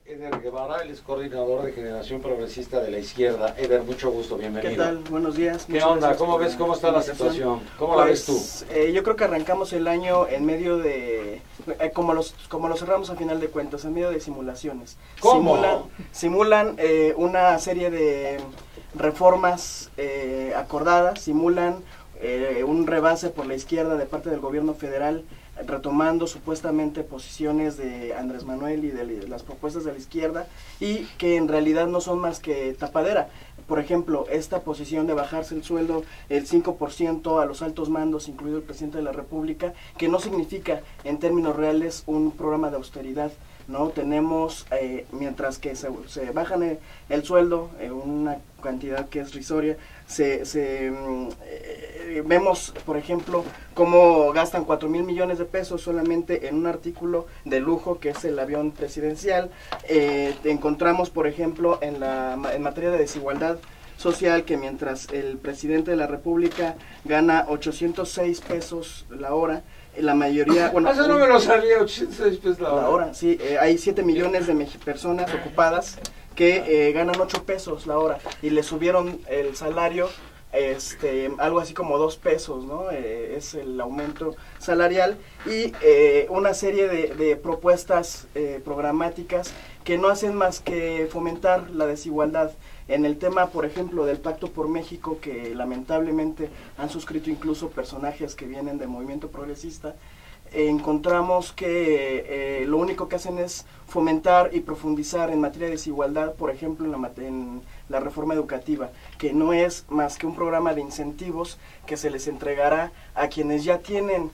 Eder Guevara, él es coordinador de Generación Progresista de la Izquierda. Eder, mucho gusto, bienvenido. ¿Qué tal? Buenos días. ¿Qué onda? ¿Cómo ves? ¿Cómo está la situación? ¿Cómo la ves tú? Yo creo que arrancamos el año en medio de, como lo cerramos a final de cuentas, en medio de simulaciones. ¿Cómo? Simulan una serie de reformas acordadas, simulan un rebase por la izquierda de parte del gobierno federal, retomando supuestamente posiciones de Andrés Manuel y de las propuestas de la izquierda, y que en realidad no son más que tapadera. Por ejemplo, esta posición de bajarse el sueldo el 5% a los altos mandos, incluido el presidente de la República, que no significa en términos reales un programa de austeridad, ¿no? Tenemos, mientras que se bajan el sueldo, una cantidad que es risoria, vemos, por ejemplo, cómo gastan 4,000 millones de pesos solamente en un artículo de lujo que es el avión presidencial. Encontramos, por ejemplo, en materia de desigualdad social, que mientras el presidente de la República gana 806 pesos la hora, la mayoría, bueno, eso no me lo sabía, 806 pesos la hora. Sí, hay 7 millones de personas ocupadas que ganan 8 pesos la hora, y le subieron el salario algo así como 2 pesos, ¿no? Es el aumento salarial, y una serie de propuestas programáticas que no hacen más que fomentar la desigualdad. En el tema, por ejemplo, del Pacto por México, que lamentablemente han suscrito incluso personajes que vienen del movimiento progresista, encontramos que lo único que hacen es fomentar y profundizar en materia de desigualdad, por ejemplo, en la reforma educativa, que no es más que un programa de incentivos que se les entregará a quienes ya tienen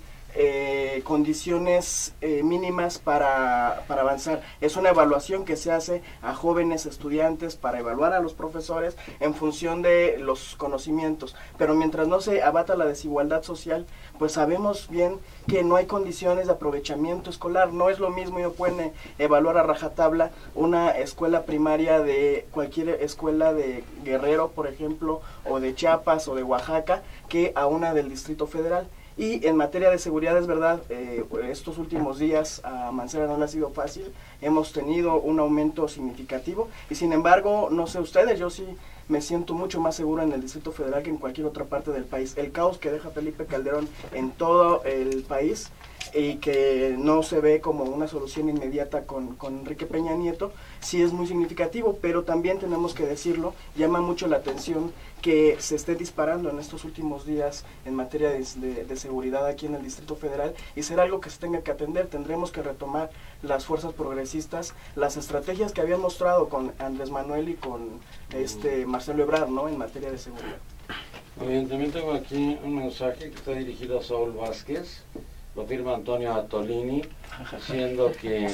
condiciones mínimas para avanzar. Es una evaluación que se hace a jóvenes estudiantes para evaluar a los profesores en función de los conocimientos, pero mientras no se abata la desigualdad social, pues sabemos bien que no hay condiciones de aprovechamiento escolar. No es lo mismo, y no pueden evaluar a rajatabla una escuela primaria de cualquier escuela de Guerrero, por ejemplo, o de Chiapas o de Oaxaca, que a una del Distrito Federal. Y en materia de seguridad, es verdad, estos últimos días a Mancera no le ha sido fácil, hemos tenido un aumento significativo, y sin embargo, no sé ustedes, yo sí me siento mucho más seguro en el Distrito Federal que en cualquier otra parte del país. El caos que deja Felipe Calderón en todo el país, y que no se ve como una solución inmediata con Enrique Peña Nieto, sí es muy significativo, pero también tenemos que decirlo, llama mucho la atención que se esté disparando en estos últimos días en materia de seguridad aquí en el Distrito Federal, y será algo que se tenga que atender. Tendremos que retomar las fuerzas progresistas las estrategias que habían mostrado con Andrés Manuel y con Marcelo Ebrard, ¿no?, en materia de seguridad. Muy bien, también tengo aquí un mensaje que está dirigido a Saúl Vázquez. Lo firma Antonio Atolini, diciendo que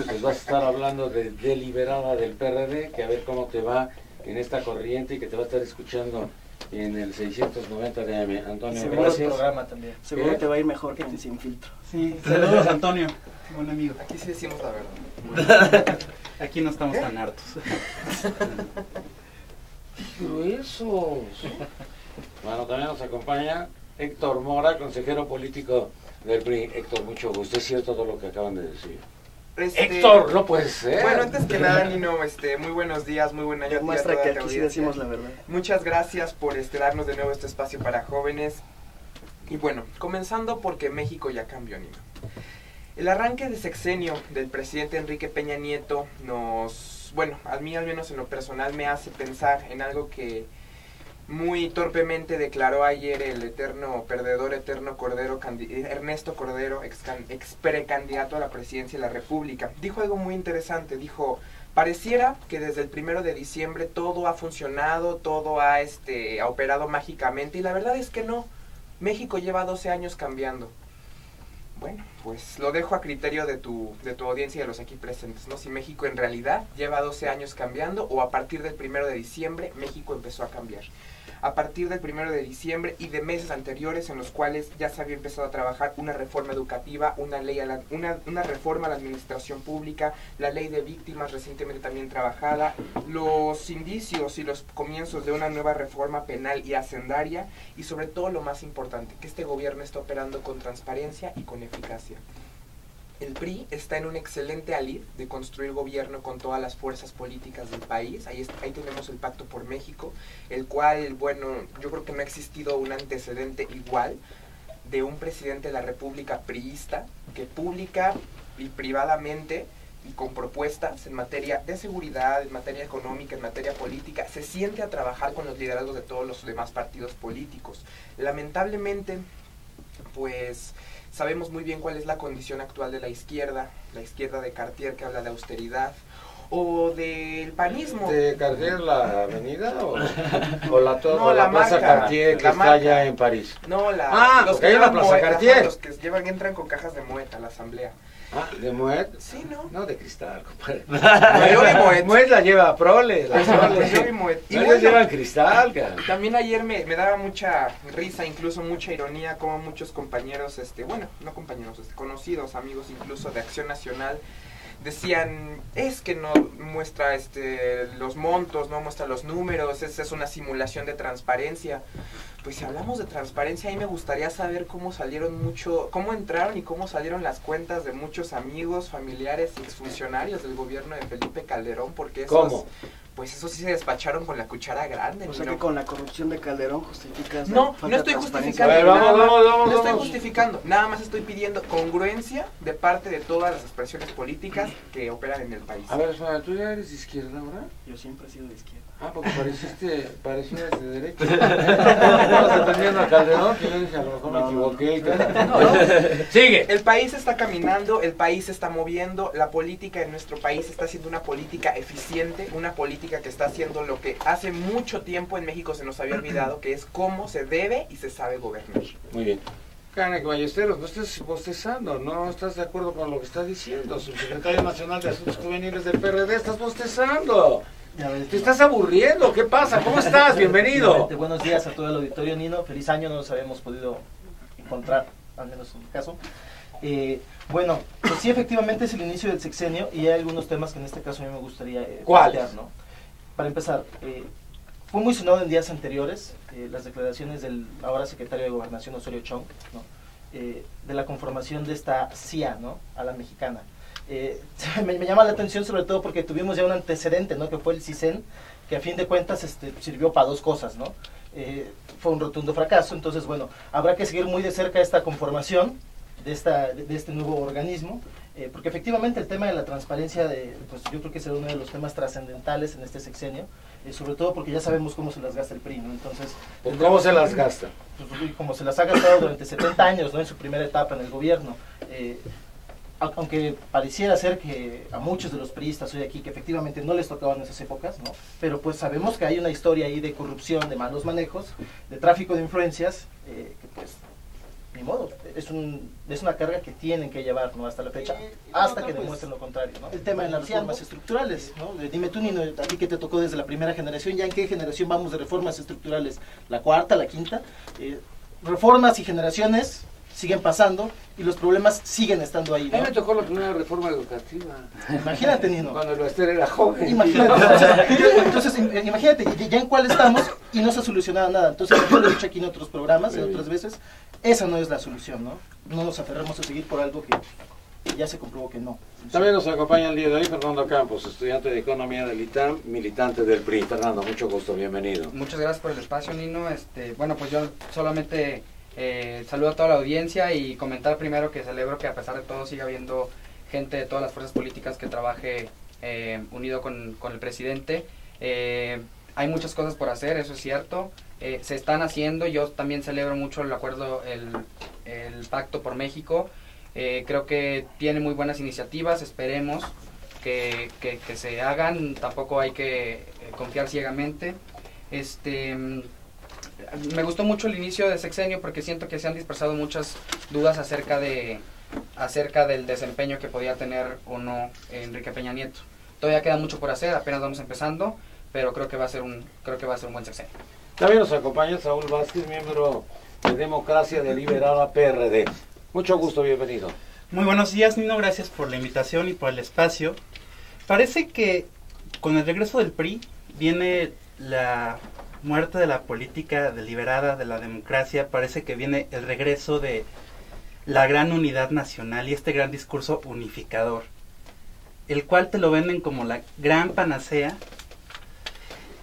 pues vas a estar hablando de deliberada del PRD, que a ver cómo te va en esta corriente, y que te va a estar escuchando en el 690 de AM. Antonio, seguro gracias. Programa también. Seguro te va a ir mejor que Sin Filtro. Sí, saludos Antonio, buen amigo. Aquí sí decimos la verdad. Aquí no estamos tan hartos. Gruesos. Bueno, también nos acompaña Héctor Mora, consejero político del PRI. Héctor, mucho gusto. Es cierto todo lo que acaban de decir. Héctor, no puede ser. Bueno, antes que nada, Nino, muy buenos días, muy buen año. Muestra que aquí sí decimos la verdad. Muchas gracias por darnos de nuevo este espacio para jóvenes. Y bueno, comenzando porque México ya cambió, Nino. El arranque de sexenio del presidente Enrique Peña Nieto a mí al menos en lo personal me hace pensar en algo que muy torpemente declaró ayer el eterno perdedor, Ernesto Cordero, ex precandidato a la presidencia de la República. Dijo algo muy interesante, dijo: pareciera que desde el 1 de diciembre todo ha funcionado, todo ha operado mágicamente, y la verdad es que no. México lleva 12 años cambiando. Bueno, pues lo dejo a criterio de tu audiencia y de los aquí presentes, ¿no? Si México en realidad lleva 12 años cambiando, o a partir del 1 de diciembre México empezó a cambiar. A partir del 1 de diciembre y de meses anteriores en los cuales ya se había empezado a trabajar una reforma educativa, una reforma a la administración pública, la ley de víctimas recientemente también trabajada, los indicios y los comienzos de una nueva reforma penal y hacendaria, y sobre todo lo más importante, que este gobierno está operando con transparencia y con eficacia. El PRI está en un excelente alid de construir gobierno con todas las fuerzas políticas del país. Ahí tenemos el Pacto por México, el cual, bueno, yo creo que no ha existido un antecedente igual de un presidente de la República priista que pública y privadamente y con propuestas en materia de seguridad, en materia económica, en materia política, se siente a trabajar con los liderazgos de todos los demás partidos políticos. Lamentablemente, pues sabemos muy bien cuál es la condición actual de la izquierda de Cartier, que habla de austeridad, o del panismo. ¿De Cartier la avenida o la, no, la Plaza marca, Cartier que está allá en París? No, los que hay en la Plaza Cartier. Los que entran con cajas de Moet a la asamblea. ¿De Moet? Sí, ¿no? No, de cristal, compadre. Yo vi Moet. Moet la lleva Prole. Yo vi Moet. Y ellos llevan cristal, cara. También ayer me daba mucha risa, incluso mucha ironía, como muchos compañeros, bueno, no compañeros, conocidos, amigos incluso de Acción Nacional, decían, es que no muestra los montos, no muestra los números, es una simulación de transparencia. Pues si hablamos de transparencia, ahí me gustaría saber cómo entraron y cómo salieron las cuentas de muchos amigos, familiares y exfuncionarios del gobierno de Felipe Calderón, porque esos, pues esos sí se despacharon con la cuchara grande. O sea que con la corrupción de Calderón justificas. No estoy justificando. No estoy justificando. Nada más estoy pidiendo congruencia de parte de todas las expresiones políticas que operan en el país. A ver, ¿tú ya eres de izquierda ahora? Yo siempre he sido de izquierda. Porque parecías de derecha. ¿Estabas defendiendo a Calderón? Que yo dije, a lo mejor me equivoqué. Sigue. El país está caminando, el país se está moviendo, la política en nuestro país está siendo una política eficiente, una política que está haciendo lo que hace mucho tiempo en México se nos había olvidado, que es cómo se debe y se sabe gobernar. Muy bien. Canek Ballesteros, no estés bostezando, no estás de acuerdo con lo que está diciendo. Subsecretario Nacional de Asuntos Juveniles del PRD, estás bostezando. ¿Te estás aburriendo? ¿Qué pasa? ¿Cómo estás? Bienvenido. Buenos días a todo el auditorio, Nino. Feliz año, no nos habíamos podido encontrar, al menos en mi caso. Bueno, pues sí, efectivamente es el inicio del sexenio y hay algunos temas que en este caso a mí me gustaría plantear, ¿no? Para empezar, fue muy sonado en días anteriores las declaraciones del ahora secretario de Gobernación, Osorio Chong, ¿no? De la conformación de esta CIA, ¿no? A la mexicana. Me llama la atención sobre todo porque tuvimos ya un antecedente, ¿no? Que fue el CISEN, que a fin de cuentas sirvió para dos cosas, ¿no? Fue un rotundo fracaso. Entonces, bueno, habrá que seguir muy de cerca esta conformación de este nuevo organismo, porque efectivamente el tema de la transparencia, pues yo creo que será uno de los temas trascendentales en este sexenio, sobre todo porque ya sabemos cómo se las gasta el PRI, ¿no? Entonces, ¿cómo se las gasta? Pues, como se las ha gastado durante 70 años, ¿no? En su primera etapa en el gobierno. Aunque pareciera ser que a muchos de los priistas hoy aquí que efectivamente no les tocaban esas épocas, ¿no? Pero pues sabemos que hay una historia ahí de corrupción, de malos manejos, de tráfico de influencias, que pues ni modo, es una carga que tienen que llevar, ¿no? Hasta la fecha, hasta que demuestren lo contrario, ¿no? El tema de las reformas estructurales, ¿no? Dime tú, Nino, a ti que te tocó desde la primera generación, ¿ya en qué generación vamos de reformas estructurales? ¿La cuarta, la quinta? Reformas y generaciones siguen pasando y los problemas siguen estando ahí, ¿no? A mí me tocó la primera reforma educativa. Imagínate, Nino. Cuando el Baster era joven. Imagínate. Entonces, imagínate, ya en cuál estamos y no se ha solucionado nada. Entonces, yo lo he dicho aquí en otros programas, en otras veces, esa no es la solución, ¿no? No nos aferramos a seguir por algo que ya se comprobó que no. También nos acompaña el día de hoy Fernando Campos, estudiante de Economía del ITAM, militante del PRI. Fernando, mucho gusto, bienvenido. Muchas gracias por el espacio, Nino. Bueno, pues yo solamente saludo a toda la audiencia y comentar primero que celebro que a pesar de todo siga habiendo gente de todas las fuerzas políticas que trabaje unido con el presidente. Hay muchas cosas por hacer, eso es cierto. Se están haciendo, yo también celebro mucho el acuerdo, el Pacto por México. Creo que tiene muy buenas iniciativas, esperemos que se hagan, tampoco hay que confiar ciegamente. Me gustó mucho el inicio de sexenio porque siento que se han dispersado muchas dudas acerca del desempeño que podía tener o no Enrique Peña Nieto. Todavía queda mucho por hacer, apenas vamos empezando, pero creo que va a ser un buen sexenio. También nos acompaña Saúl Vázquez, miembro de Democracia Deliberada PRD. Mucho gusto, bienvenido. Muy buenos días, Nino, gracias por la invitación y por el espacio. Parece que con el regreso del PRI viene la muerte de la política deliberada, de la democracia. Parece que viene el regreso de la gran unidad nacional y este gran discurso unificador, el cual te lo venden como la gran panacea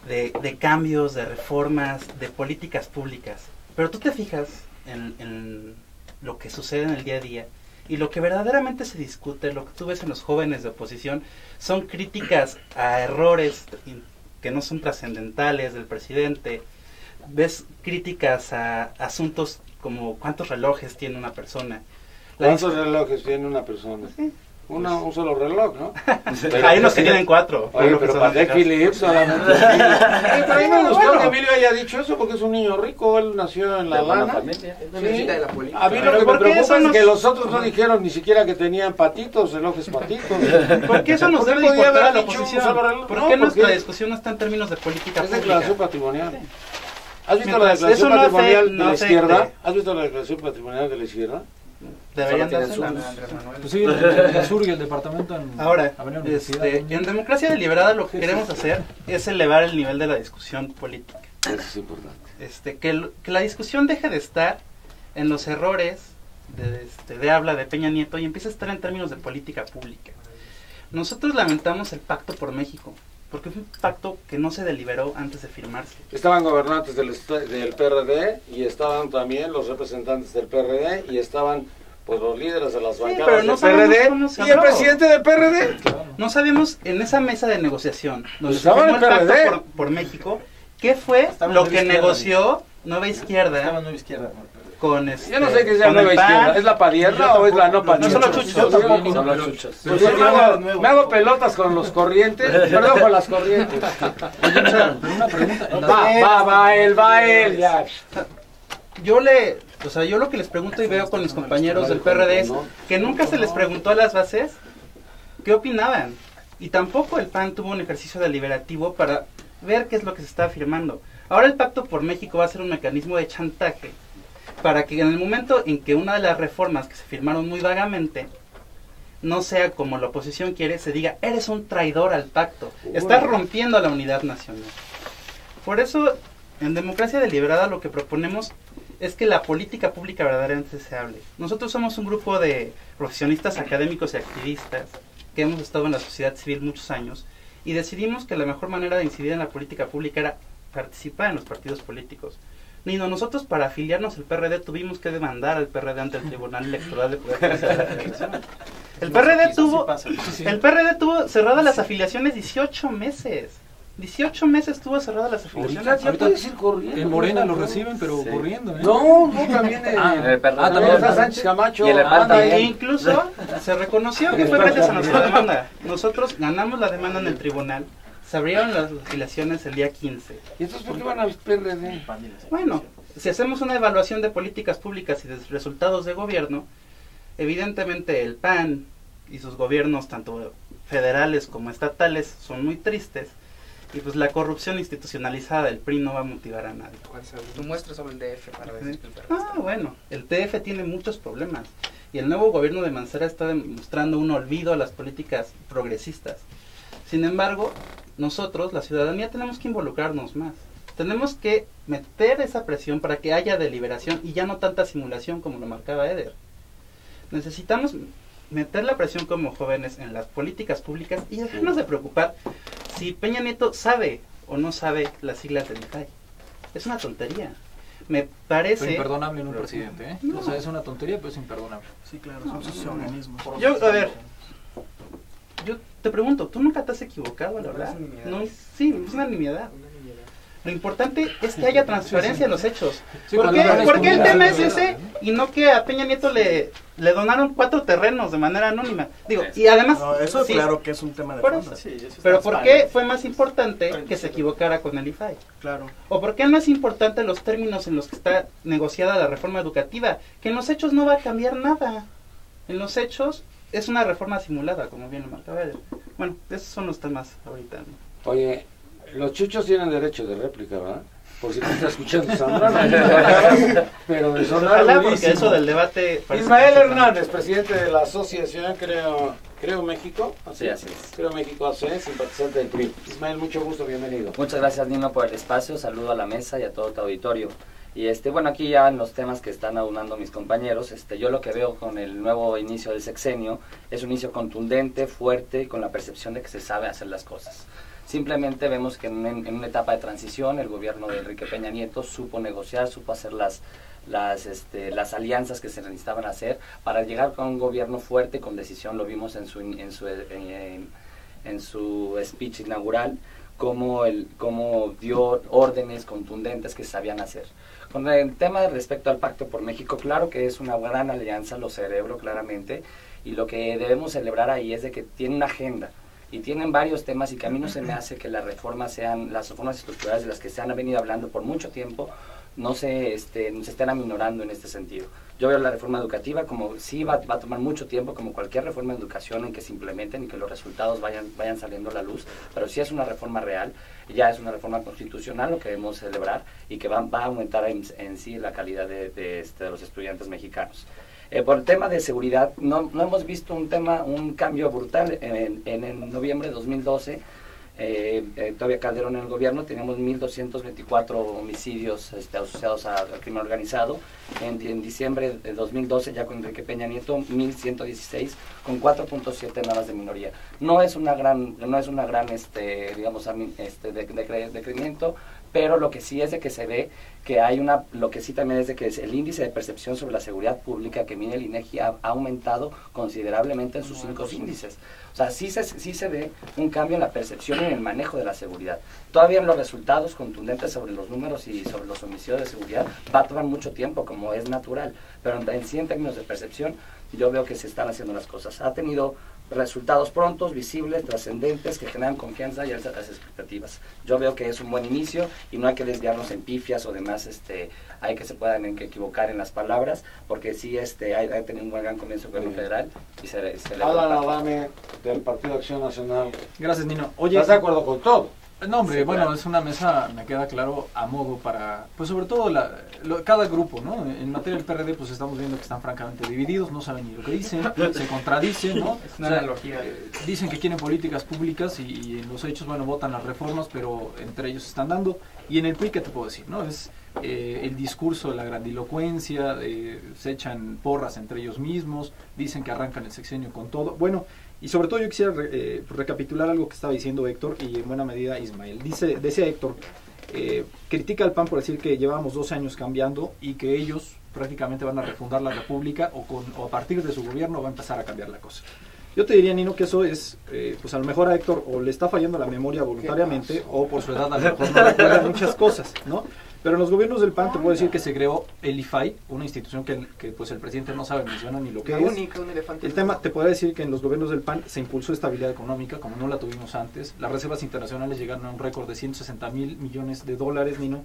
de cambios, de reformas, de políticas públicas. Pero tú te fijas en lo que sucede en el día a día y lo que verdaderamente se discute, lo que tú ves en los jóvenes de oposición, son críticas a errores que no son trascendentales del presidente. Ves críticas a asuntos como cuántos relojes tiene una persona. ¿Cuántos relojes tiene una persona? Sí. Un solo reloj, ¿no? Hay unos que tienen 4. Oye, pero Patek Philippe solamente. Pero a mí me gustó que Emilio haya dicho eso porque es un niño rico, él nació en la lana. No Sí. necesita de la política. A mí lo que me preocupa es que los otros no dijeron ni siquiera que tenían patitos, relojes patitos. ¿Por qué eso nos ¿Por qué debe podía importar a haber la dicho un oposición? solo reloj? ¿Por No, qué nuestra porque discusión no está en términos de política es pública? declaración patrimonial. Sí. ¿Has visto la Mientras declaración eso no patrimonial de no la afecte. izquierda? ¿Has visto la declaración patrimonial de la izquierda? Deberían Solo dársela. tiene Andrés Manuel. Pues sí, el sur y el departamento en Ahora, Avenida Universidad. en Democracia Deliberada lo que queremos hacer es elevar el nivel de la discusión política. Eso es importante. Que la discusión deje de estar en los errores de habla de Peña Nieto y empiece a estar en términos de política pública. Nosotros lamentamos el Pacto por México, porque fue un pacto que no se deliberó antes de firmarse. Estaban gobernantes del PRD y estaban también los representantes del PRD y estaban pues los líderes de las bancadas pero no del sabemos PRD cómo se y el habló. presidente del PRD. No sabemos en esa mesa de negociación donde se Estaba firmó el el Pacto PRD. por México, ¿qué fue Estaba lo Nueva que Izquierda, negoció Nueva Izquierda Estaba Nueva Izquierda. con Yo no sé qué sea con nueva el PAN? izquierda, ¿es la padierna o es la no No padierna? son los chuchos. Yo tampoco. Son los chuchos. Pues yo me hago pelotas con los corrientes, perdón, con las corrientes. Pero una pregunta. Va él, ya. Yo lo que les pregunto y veo con mis compañeros del PRD es que nunca se les preguntó a las bases qué opinaban. Y tampoco el PAN tuvo un ejercicio deliberativo para ver qué es lo que se está firmando. Ahora el Pacto por México va a ser un mecanismo de chantaje para que en el momento en que una de las reformas que se firmaron muy vagamente no sea como la oposición quiere, se diga, eres un traidor al pacto, estás rompiendo la unidad nacional. Por eso, en Democracia Deliberada lo que proponemos es que la política pública verdaderamente se hable. Nosotros somos un grupo de profesionistas académicos y activistas que hemos estado en la sociedad civil muchos años y decidimos que la mejor manera de incidir en la política pública era participar en los partidos políticos. Nino, nosotros para afiliarnos al PRD tuvimos que demandar al PRD ante el Tribunal Electoral de Poder Judicial de la Federación. El PRD tuvo cerradas las afiliaciones 18 meses. 18 meses tuvo cerradas las afiliaciones. Ahorita ya puedes ir corriendo. En Morena lo reciben, pero corriendo, ¿eh? No, también también está Sánchez Camacho. Y el PAN anda ahí. E incluso se reconoció que fue gracias a nuestra demanda. Nosotros ganamos la demanda en el tribunal. Se abrieron las afiliaciones el día 15. ¿Y entonces por qué van al PRD? Bueno, si hacemos una evaluación de políticas públicas y de resultados de gobierno, evidentemente el PAN y sus gobiernos, tanto federales como estatales, son muy tristes. Y pues la corrupción institucionalizada del PRI no va a motivar a nadie. Tú muestras solo el DF para decir que el PRD Ah, bueno, el TF tiene muchos problemas. Y el nuevo gobierno de Mancera está demostrando un olvido a las políticas progresistas. Sin embargo, nosotros, la ciudadanía, tenemos que involucrarnos más. Tenemos que meter esa presión para que haya deliberación y ya no tanta simulación como lo marcaba Eder. Necesitamos meter la presión como jóvenes en las políticas públicas y dejarnos de preocupar si Peña Nieto sabe o no sabe las siglas del IFAI. Es una tontería. Me parece... Es imperdonable en un presidente, ¿eh? No. O sea, es una tontería, pero es imperdonable. Sí, claro, son sus organismos. Yo te pregunto, ¿tú nunca te has equivocado, la verdad? No, sí, es una nimiedad. Lo importante es que haya transparencia en los hechos. Sí, ¿Por cuando qué, hablan por qué el escondidas, tema es ¿no? ese y no que a Peña Nieto le donaron 4 terrenos de manera anónima? Digo, y además... No, eso sí, claro que es un tema de por fondo. eso. Sí, eso es pero ¿por qué transparente. fue más importante que se equivocara con el IFAI? Claro. ¿O por qué no es importante los términos en los que está negociada la reforma educativa? Que en los hechos no va a cambiar nada. En los hechos es una reforma simulada, como bien lo marcaba él. Bueno, esos son los temas ahorita, ¿no? Oye, los chuchos tienen derecho de réplica, ¿verdad? Por si te está escuchando Sandra, pero de sonar Ojalá, porque durísimo. eso del debate... parece Ismael que- Hernández, presidente de la asociación Creo México. Sí, así es. Creo México AC, simpatizante del PRI. Ismael, mucho gusto, bienvenido. Muchas gracias, Nino, por el espacio. Saludo a la mesa y a todo tu auditorio. Y bueno, aquí ya en los temas que están aunando mis compañeros, yo lo que veo con el nuevo inicio del sexenio es un inicio contundente, fuerte y con la percepción de que se sabe hacer las cosas. Simplemente vemos que en una etapa de transición el gobierno de Enrique Peña Nieto supo negociar, supo hacer las alianzas que se necesitaban hacer para llegar con un gobierno fuerte con decisión. Lo vimos en su speech inaugural, cómo dio órdenes contundentes que sabían hacer. Con el tema respecto al Pacto por México, claro que es una gran alianza, lo celebro claramente, y lo que debemos celebrar ahí es de que tiene una agenda, y tienen varios temas, y que a mí no se me hace que las reformas estructurales de las que se han venido hablando por mucho tiempo no se estén aminorando en este sentido. Yo veo la reforma educativa como sí va a tomar mucho tiempo, como cualquier reforma de educación, en que se implementen y que los resultados vayan saliendo a la luz, pero sí es una reforma real, ya es una reforma constitucional lo que debemos celebrar, y que va a aumentar en sí la calidad de los estudiantes mexicanos. Por el tema de seguridad, no hemos visto un cambio brutal. En noviembre de 2012, todavía Calderón en el gobierno, teníamos 1.224 homicidios asociados al crimen organizado. En diciembre de 2012, ya con Enrique Peña Nieto, 1.116, con 4.7 nada más de minoría. No es una gran digamos, decremento, pero lo que sí es de que se ve que lo que sí también es de que el índice de percepción sobre la seguridad pública que mide el INEGI ha aumentado considerablemente en sus 5 índices. O sea, sí se ve un cambio en la percepción y en el manejo de la seguridad. Todavía en los resultados contundentes sobre los números y sobre los homicidios de seguridad va a tomar mucho tiempo, como es natural, pero en sí, en términos de percepción, yo veo que se están haciendo las cosas. Ha tenido resultados prontos, visibles, trascendentes, que generan confianza y alzan las expectativas. Yo veo que es un buen inicio y no hay que desviarnos en pifias o demás, hay que se puedan equivocar en las palabras, porque sí hay tenido un gran comienzo con el federal y se Alan Adame, del Partido Acción Nacional. Gracias, Nino. Oye, ¿estás de acuerdo con todo? No, hombre, Sí, bueno, claro. es una mesa, me queda claro, a modo para, pues sobre todo cada grupo, ¿no? En materia del PRD, pues estamos viendo que están francamente divididos, no saben ni lo que dicen, se contradicen, ¿no? Es una analogía. Dicen que quieren políticas públicas y en los hechos, bueno, votan las reformas, pero entre ellos se están dando. Y en el PRI, ¿qué te puedo decir, no? Es el discurso de la grandilocuencia, se echan porras entre ellos mismos, dicen que arrancan el sexenio con todo. Bueno, y sobre todo yo quisiera recapitular algo que estaba diciendo Héctor y en buena medida Ismael. Decía Héctor, critica al PAN por decir que llevamos 12 años cambiando y que ellos prácticamente van a refundar la República o a partir de su gobierno va a empezar a cambiar la cosa. Yo te diría, Nino, que eso es, pues a lo mejor a Héctor o le está fallando la memoria voluntariamente o por su edad a lo mejor no recuerda muchas cosas, ¿no? Pero en los gobiernos del PAN te puedo decir que se creó el IFAI, una institución que pues el presidente no sabe mencionar ni lo que es. El tema, te podría decir que en los gobiernos del PAN se impulsó estabilidad económica, como no la tuvimos antes. Las reservas internacionales llegaron a un récord de 160,000 millones de dólares, Nino.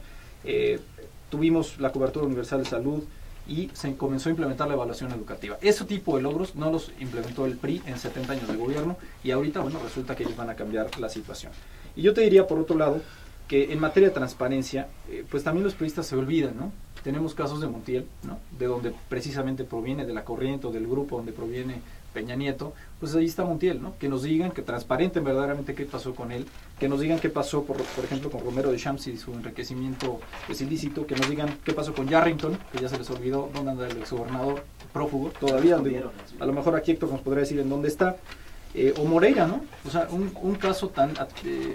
Tuvimos la cobertura universal de salud y se comenzó a implementar la evaluación educativa. Ese tipo de logros no los implementó el PRI en 70 años de gobierno y ahorita, bueno, resulta que ellos van a cambiar la situación. Y yo te diría, por otro lado, que en materia de transparencia, pues también los priistas se olvidan, ¿no? Tenemos casos de Montiel, ¿no? De donde precisamente proviene, de la corriente o del grupo donde proviene Peña Nieto, pues ahí está Montiel, ¿no? Que nos digan, que transparenten verdaderamente qué pasó con él, que nos digan qué pasó, por ejemplo, con Romero de Champs y su enriquecimiento pues, ilícito, que nos digan qué pasó con Yarrington, que ya se les olvidó dónde anda el exgobernador prófugo, todavía, a lo mejor aquí Héctor nos podría decir en dónde está, o Moreira, ¿no? O sea, un caso tan,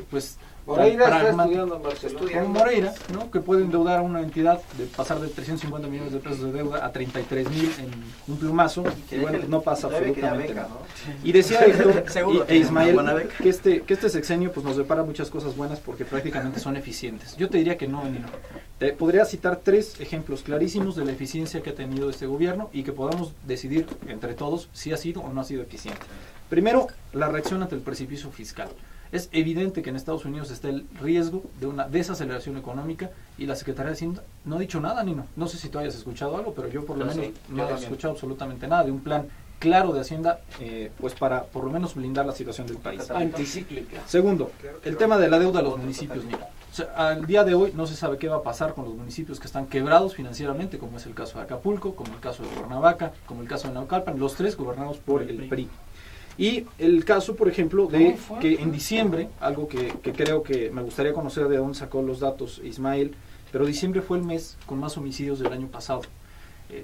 pues... Moreira está estudiando en Barcelona. Como Moreira, ¿no? Que puede endeudar a una entidad de pasar de 350 millones de pesos de deuda a 33,000 en un plumazo, y bueno, no pasa absolutamente nada. Y decía Héctor e Ismael que este sexenio pues nos depara muchas cosas buenas porque prácticamente son eficientes. Yo te diría que no, Nino. Te podría citar 3 ejemplos clarísimos de la eficiencia que ha tenido este gobierno y que podamos decidir entre todos si ha sido o no ha sido eficiente. Primero, la reacción ante el precipicio fiscal. Es evidente que en Estados Unidos está el riesgo de una desaceleración económica y la Secretaría de Hacienda no ha dicho nada, Nino. No sé si tú hayas escuchado algo, pero yo por lo menos no he escuchado absolutamente nada de un plan claro de Hacienda, pues para por lo menos blindar la situación del país. Anticíclica. Segundo, el tema de la deuda de los municipios, Nino. O sea, al día de hoy no se sabe qué va a pasar con los municipios que están quebrados financieramente, como es el caso de Acapulco, como el caso de Cuernavaca, como el caso de Naucalpan, los 3 gobernados por el PRI. Y el caso, por ejemplo, de que en diciembre, algo que creo que me gustaría conocer de dónde sacó los datos Ismael, pero diciembre fue el mes con más homicidios del año pasado.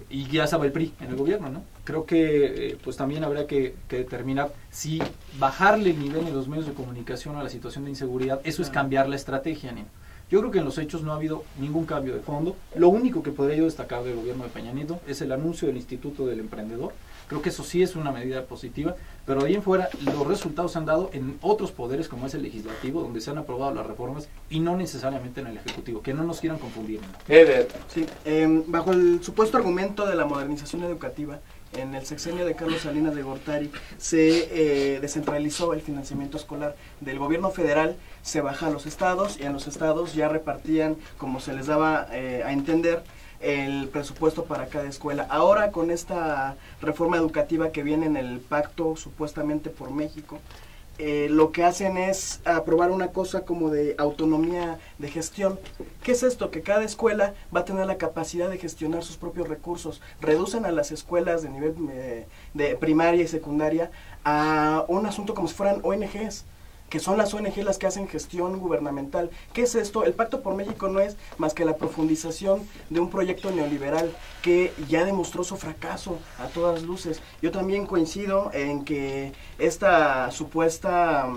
Y ya estaba el PRI en el gobierno, ¿no? Creo que pues también habrá que determinar si bajarle el nivel en los medios de comunicación a la situación de inseguridad, eso es cambiar la estrategia, Nino. Yo creo que en los hechos no ha habido ningún cambio de fondo. Lo único que podría yo destacar del gobierno de Peña Nieto es el anuncio del Instituto del Emprendedor. Creo que eso sí es una medida positiva, pero de ahí en fuera los resultados se han dado en otros poderes como es el legislativo, donde se han aprobado las reformas y no necesariamente en el ejecutivo, que no nos quieran confundir, ¿no? Sí, bajo el supuesto argumento de la modernización educativa, en el sexenio de Carlos Salinas de Gortari se descentralizó el financiamiento escolar del gobierno federal, se baja a los estados y en los estados ya repartían, como se les daba a entender, el presupuesto para cada escuela. Ahora con esta reforma educativa que viene en el pacto supuestamente por México, lo que hacen es aprobar una cosa como de autonomía de gestión. ¿Qué es esto? Que cada escuela va a tener la capacidad de gestionar sus propios recursos. Reducen a las escuelas de nivel de primaria y secundaria a un asunto como si fueran ONGs, que son las ONG las que hacen gestión gubernamental. ¿Qué es esto? El Pacto por México no es más que la profundización de un proyecto neoliberal que ya demostró su fracaso a todas luces. Yo también coincido en que esta supuesta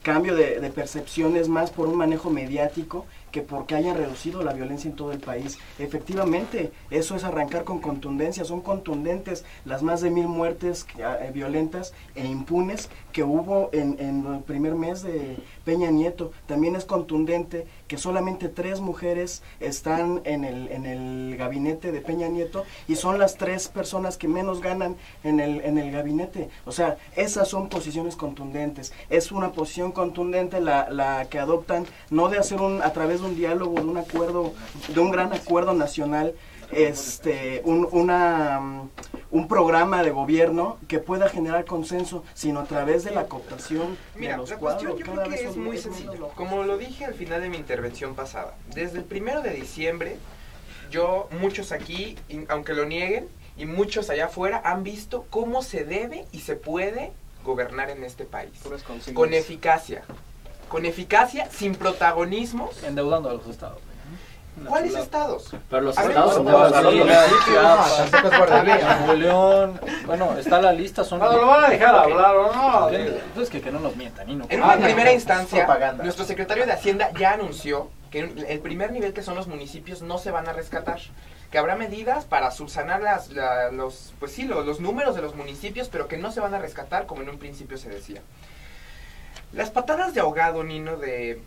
cambio de percepción es más por un manejo mediático que porque hayan reducido la violencia en todo el país. Efectivamente, eso es arrancar con contundencia, son contundentes las más de 1000 muertes violentas e impunes que hubo en el primer mes de Peña Nieto. También es contundente que solamente 3 mujeres están en el gabinete de Peña Nieto y son las 3 personas que menos ganan en el gabinete. O sea, esas son posiciones contundentes. Es una posición contundente la que adoptan, no de hacer a través de un diálogo, de un acuerdo, de un gran acuerdo nacional, un programa de gobierno que pueda generar consenso, sino a través de la cooptación de los cuadros. Yo creo que es muy sencillo. Como lo dije al final de mi intervención pasada, desde el 1 de diciembre, muchos aquí, aunque lo nieguen, y muchos allá afuera, han visto cómo se debe y se puede gobernar en este país. Con eficacia. Con eficacia, sin protagonismos. Endeudando a los estados. ¿Cuáles estados? Pero los estados son Nuevo León, bueno, está la lista, son... No, lo van a dejar hablar o no. Entonces que no nos mientan, Nino. En una primera instancia, nuestro secretario de Hacienda ya anunció que el primer nivel, que son los municipios, no se van a rescatar. Que habrá medidas para subsanar los números de los municipios, pero que no se van a rescatar como en un principio se decía. Las patadas de ahogado, Nino, de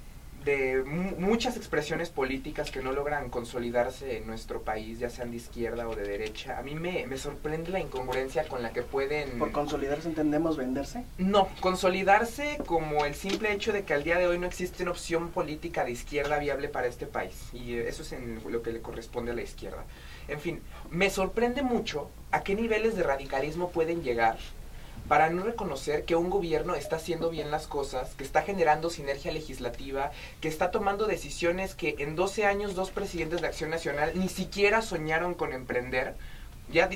muchas expresiones políticas que no logran consolidarse en nuestro país, ya sean de izquierda o de derecha, a mí me sorprende la incongruencia con la que pueden... ¿Por consolidarse entendemos venderse? No, consolidarse como el simple hecho de que al día de hoy no existe una opción política de izquierda viable para este país, y eso es en lo que le corresponde a la izquierda. En fin, me sorprende mucho a qué niveles de radicalismo pueden llegar para no reconocer que un gobierno está haciendo bien las cosas, que está generando sinergia legislativa, que está tomando decisiones que en 12 años 2 presidentes de Acción Nacional ni siquiera soñaron con emprender. Ya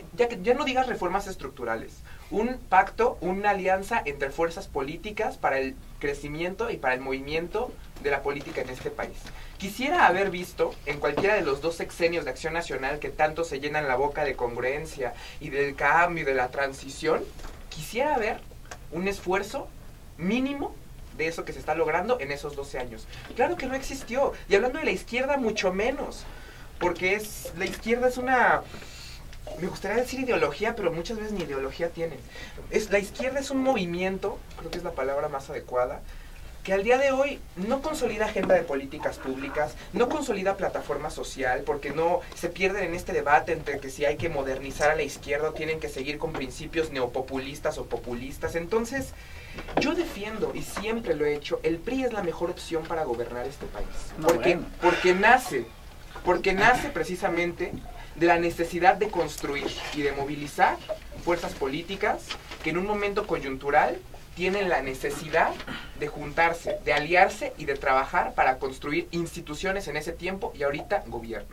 no digas reformas estructurales, un pacto, una alianza entre fuerzas políticas para el crecimiento y para el movimiento de la política en este país. Quisiera haber visto en cualquiera de los 2 sexenios de Acción Nacional que tanto se llenan la boca de congruencia y del cambio y de la transición, quisiera ver un esfuerzo mínimo de eso que se está logrando en esos 12 años. Claro que no existió. Y hablando de la izquierda, mucho menos. Porque la izquierda es una... Me gustaría decir ideología, pero muchas veces ni ideología tienen. La izquierda es un movimiento, creo que es la palabra más adecuada, que al día de hoy no consolida agenda de políticas públicas, no consolida plataforma social, porque no se pierden en este debate entre que si hay que modernizar a la izquierda o tienen que seguir con principios neopopulistas o populistas. Entonces, yo defiendo, y siempre lo he hecho, el PRI es la mejor opción para gobernar este país. Porque nace precisamente de la necesidad de construir y de movilizar fuerzas políticas que en un momento coyuntural tienen la necesidad de juntarse, de aliarse y de trabajar para construir instituciones en ese tiempo y ahorita gobierno.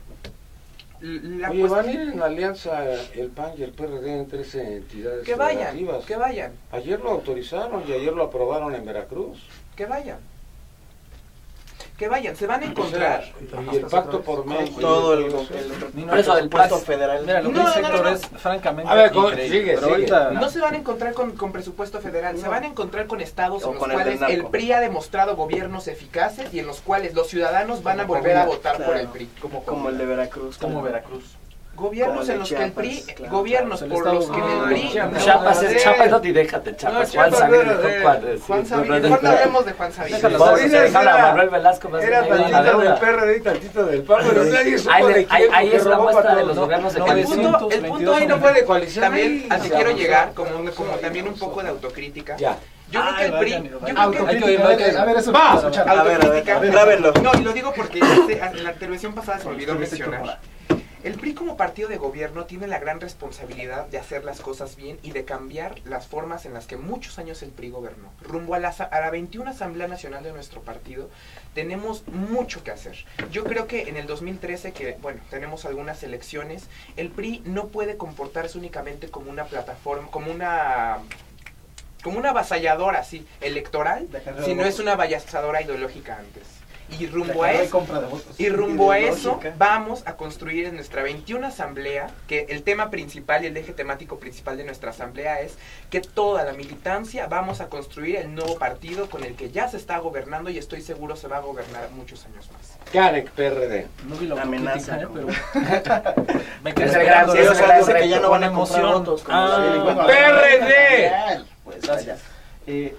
Oye, van a ir en alianza el PAN y el PRD entre esas entidades federativas. Que vayan. Ayer lo autorizaron y ayer lo aprobaron en Veracruz. Que vayan. que vayan, se van a encontrar. Y el pacto por México. Todo el Por eso del presupuesto pacto federal. Mira, lo que No, dice no, Héctor no. es francamente A ver, increíble. sigue, Pero sigue. ahorita No se van a encontrar con presupuesto federal, se van a encontrar con estados O en los con el cuales del el narco. PRI ha demostrado gobiernos eficaces y en los cuales los ciudadanos van a volver a votar por el PRI. Como el de Veracruz. Como Veracruz. Gobiernos Como el de en los que el PRI, Chiapas, claro. gobiernos El por estado- los que en el Ah, PRI... Chiapas. Chiapas es Chiapas, no te déjate, Chiapas. No, Juan Chiapas Sabino, no era de- Juan Sabino, mejor no hablemos de Juan Sabino. Déjalo. Vamos a Sabino dejar a era- Manuel Velasco. más Era bien, ahí va la tantito del deuda. PRD y tantito del PAN, pero nadie supo Ahí, de quién, ahí porque es la robó muestra para de todos, los ¿no? gobiernos de No, coalición. El punto ahí no fue fue de coalición. También, ahí así se quiero avanzó. llegar, como también un poco de autocrítica. Ya. Yo creo que el PRI... yo creo que- Autocrítica, a ver, eso Va. quiero escuchar. A ver, grábenlo. No, y lo digo porque en la intervención pasada se me olvidó mencionar. El PRI como partido de gobierno tiene la gran responsabilidad de hacer las cosas bien y de cambiar las formas en las que muchos años el PRI gobernó. Rumbo a la 21 Asamblea Nacional de nuestro partido tenemos mucho que hacer. Yo creo que en el 2013, que bueno, tenemos algunas elecciones, el PRI no puede comportarse únicamente como una plataforma, como una avasalladora así, electoral, De carrera de sino votos. es una avasalladora ideológica antes. Y La rumbo a carrera de eso... compra de votos. Y rumbo a eso Ideológica. vamos a construir en nuestra 21 asamblea, que el tema principal y el eje temático principal de nuestra asamblea es que toda la militancia vamos a construir el nuevo partido con el que ya se está gobernando y estoy seguro se va a gobernar muchos años más. Carec, PRD. no vi la Amenaza, autocrítica, pero me quedé Es el esperando gran- de O es sea, el eso. dice que ya no van a Con comprar emoción. votos. como Ah, si- bueno, PRD. Pues gracias.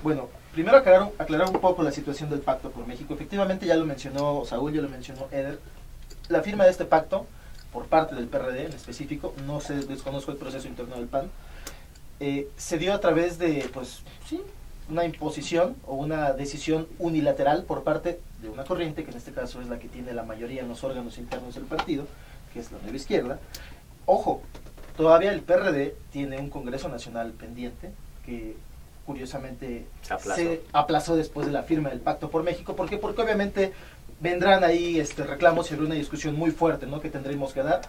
Bueno, primero aclarar un poco la situación del pacto por México. Efectivamente, ya lo mencionó Saúl, ya lo mencionó Eder. La firma de este pacto, por parte del PRD en específico, no sé, desconozco el proceso interno del PAN, se dio a través de, pues, sí, una imposición o una decisión unilateral por parte de una corriente, que en este caso es la que tiene la mayoría en los órganos internos del partido, que es la Nueva Izquierda. Ojo, todavía el PRD tiene un Congreso Nacional pendiente, que curiosamente se aplazó después de la firma del Pacto por México. ¿Por qué? Porque obviamente vendrán ahí reclamos y habrá una discusión muy fuerte, ¿no?, que tendremos que dar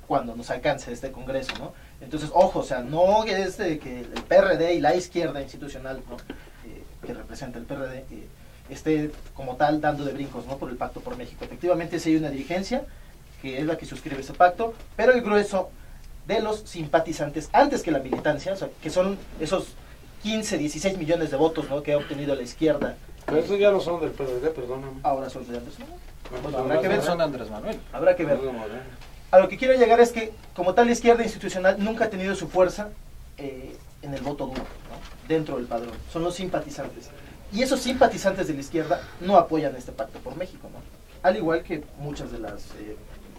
cuando nos alcance este Congreso, ¿no? Entonces, ojo, o sea, no es de que el PRD y la izquierda institucional, ¿no?, que representa el PRD, esté como tal dando de brincos, ¿no?, por el Pacto por México. Efectivamente, sí hay una dirigencia que es la que suscribe ese pacto, pero el grueso de los simpatizantes, antes que la militancia, o sea, que son esos 15, 16 millones de votos, ¿no?, que ha obtenido la izquierda, Pero esos ya no son del PRD, perdóname. ahora son de Andrés Manuel. Bueno, habrá que ver. Son Andrés Manuel. Habrá que ver. A lo que quiero llegar es que, como tal, la izquierda institucional nunca ha tenido su fuerza en el voto duro, ¿no?, dentro del padrón. Son los simpatizantes. Y esos simpatizantes de la izquierda no apoyan este pacto por México, ¿no? Al igual que muchas de las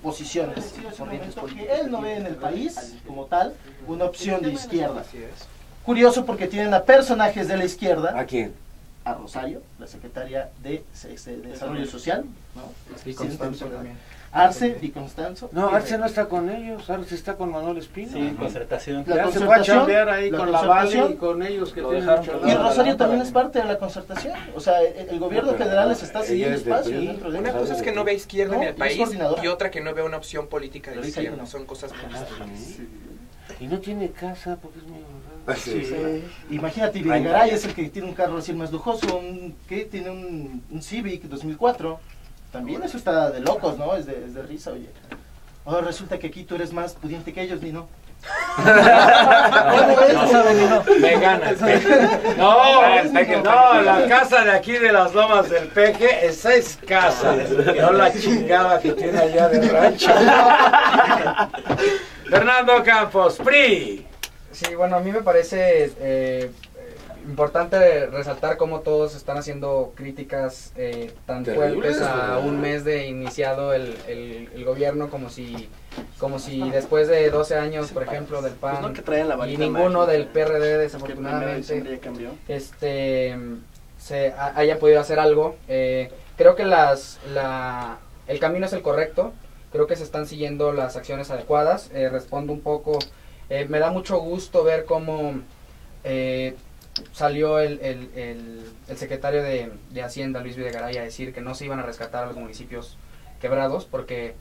posiciones, corrientes políticas. Él no ve en el país, como tal, una opción de izquierda. Curioso porque tienen a personajes de la izquierda, ¿A quién? a Rosario, la secretaria de Desarrollo Social, ¿no? Y Constanzo también. Arce y Constanzo. No, Arce no está con ellos, Arce está con Manuel Espino. Sí, concertación. La Ya se fue a concertación, chambear ahí la con la Vale concertación. y con ellos que Lo tienen dejaron mucho por Y lado. Rosario también es parte de la concertación. O sea, el gobierno Pero federal les está ella cediendo es de espacios PRI. dentro de Una eso. cosa es que no vea izquierda No, en y el es país coordinadora. y otra que no vea una opción política de Pero dice ahí izquierda. no. Son cosas muy distintas. Sí. Y no tiene casa porque es muy honrado. Sí. Imagínate, Videgaray es el que tiene un carro así más lujoso, que tiene un Civic 2004. También eso está de locos, ¿no? Es de risa, oye. Ahora resulta que aquí tú eres más pudiente que ellos, Nino. Me gana el Peje. No, la casa de aquí de las Lomas del Peje, esa es casa. No la chingada que tiene allá de rancho. Fernando Campos, PRI. Sí, bueno, a mí me parece importante resaltar cómo todos están haciendo críticas tan Terribles, fuertes a ¿verdad? un mes de iniciado el gobierno, como si después de 12 años, por ejemplo, del Pues PAN no que traen la y varita ninguno mágica, del PRD, que primero de diciembre desafortunadamente, ya cambió. se haya podido hacer algo. Creo que el camino es el correcto. Creo que se están siguiendo las acciones adecuadas. Respondo un poco. Me da mucho gusto ver cómo salió el secretario de Hacienda, Luis Videgaray, a decir que no se iban a rescatar a los municipios quebrados, porque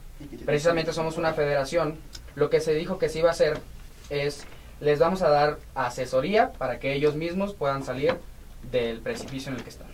precisamente somos una federación. Lo que se dijo que se iba a hacer es, les vamos a dar asesoría para que ellos mismos puedan salir del precipicio en el que están.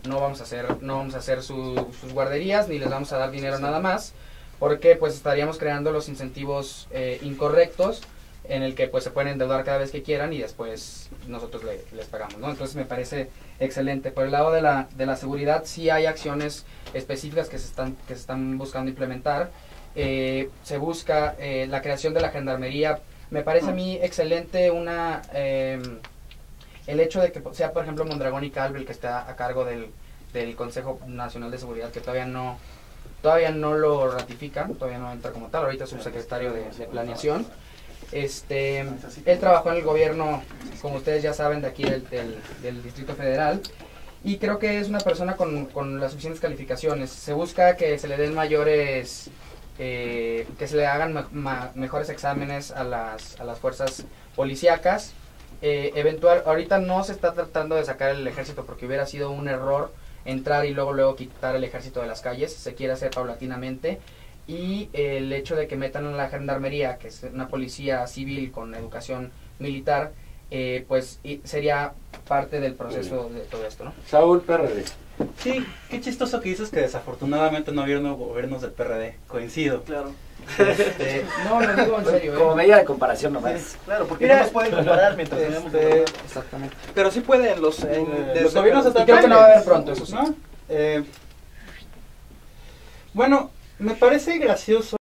no vamos a hacer sus guarderías, ni les vamos a dar dinero nada más, porque pues estaríamos creando los incentivos incorrectos, en el que pues se pueden endeudar cada vez que quieran y después nosotros les pagamos, ¿no? Entonces me parece excelente. Por el lado de la seguridad, sí hay acciones específicas que se están buscando implementar. Se busca la creación de la gendarmería. Me parece a mí excelente el hecho de que sea, por ejemplo, Mondragón y Calvo el que está a cargo del Consejo Nacional de Seguridad, que todavía no lo ratifican, todavía no entra como tal. Ahorita es subsecretario de Planeación. Él trabajó en el gobierno, como ustedes ya saben, de aquí del Distrito Federal, y creo que es una persona con las suficientes calificaciones. Se busca que se le den mayores, que se le hagan mejores exámenes a las fuerzas policíacas. Ahorita no se está tratando de sacar el ejército porque hubiera sido un error entrar y luego quitar el ejército de las calles. Se quiere hacer paulatinamente. Y el hecho de que metan a la gendarmería, que es una policía civil con educación militar, pues sería parte del proceso de todo esto, ¿no? Saúl, PRD. Sí, qué chistoso que dices que desafortunadamente no hubieron gobiernos del PRD. Coincido. Claro. No, lo digo en serio. Como medida de comparación nomás. Sí, claro, porque Mira, no nos pueden comparar mientras tenemos Exactamente. Pero sí pueden los gobiernos Y creo que no va a haber pronto, eso sí. ¿No? Bueno, me parece gracioso